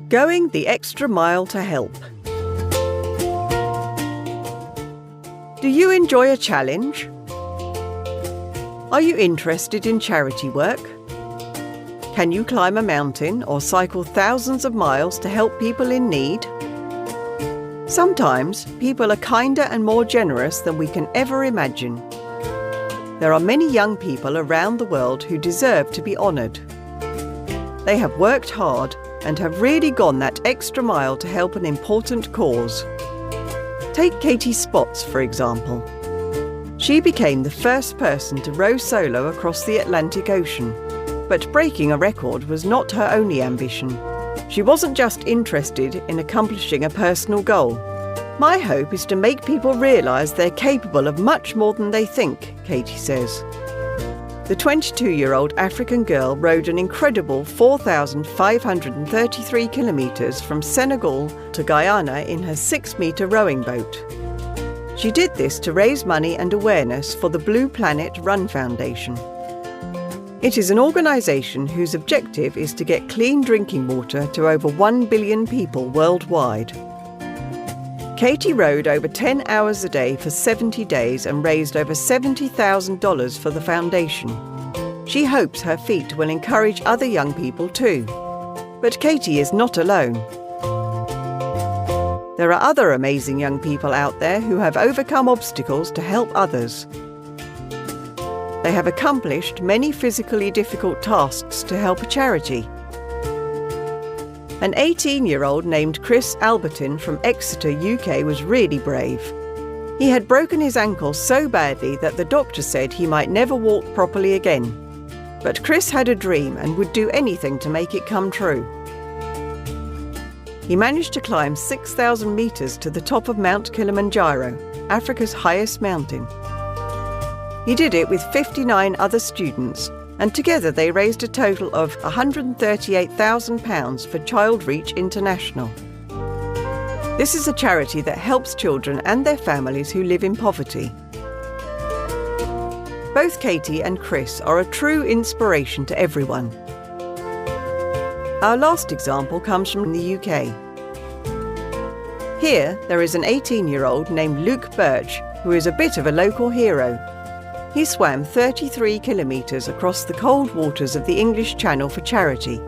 Going the extra mile to help. Do you enjoy a challenge? Are you interested in charity work? Can you climb a mountain or cycle thousands of miles to help people in need? Sometimes people are kinder and more generous than we can ever imagine. There are many young people around the world who deserve to be honoured. They have worked hard and have really gone that extra mile to help an important cause. Take Katie Spots, for example. She became the first person to row solo across the Atlantic Ocean. But breaking a record was not her only ambition. She wasn't just interested in accomplishing a personal goal. My hope is to make people realise they're capable of much more than they think, Katie says. The 22-year-old African girl rowed an incredible 4,533 kilometres from Senegal to Guyana in her 6-metre rowing boat. She did this to raise money and awareness for the Blue Planet Run Foundation. It is an organisation whose objective is to get clean drinking water to over 1 billion people worldwide. Katie rowed over 10 hours a day for 70 days and raised over $70,000 for the foundation. She hopes her feat will encourage other young people too. But Katie is not alone. There are other amazing young people out there who have overcome obstacles to help others. They have accomplished many physically difficult tasks to help a charity. An 18-year-old named Chris Albertin from Exeter, UK was really brave. He had broken his ankle so badly that the doctor said he might never walk properly again. But Chris had a dream and would do anything to make it come true. He managed to climb 6,000 metres to the top of Mount Kilimanjaro, Africa's highest mountain. He did it with 59 other students, and together they raised a total of £138,000 for Child Reach International. This is a charity that helps children and their families who live in poverty. Both Katie and Chris are a true inspiration to everyone. Our last example comes from the UK. Here, there is an 18-year-old named Luke Birch who is a bit of a local hero. He swam 33 kilometres across the cold waters of the English Channel for charity.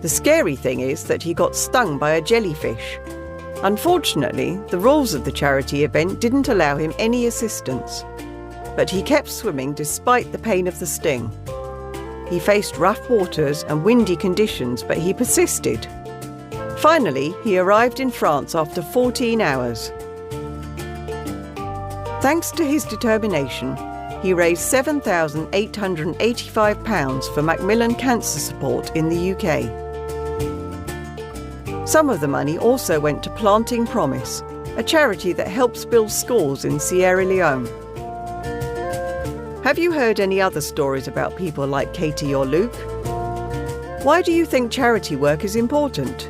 The scary thing is that he got stung by a jellyfish. Unfortunately, the rules of the charity event didn't allow him any assistance. But he kept swimming despite the pain of the sting. He faced rough waters and windy conditions, but he persisted. Finally, he arrived in France after 14 hours. Thanks to his determination, he raised £7,885 for Macmillan Cancer Support in the UK. Some of the money also went to Planting Promise, a charity that helps build schools in Sierra Leone. Have you heard any other stories about people like Katie or Luke? Why do you think charity work is important?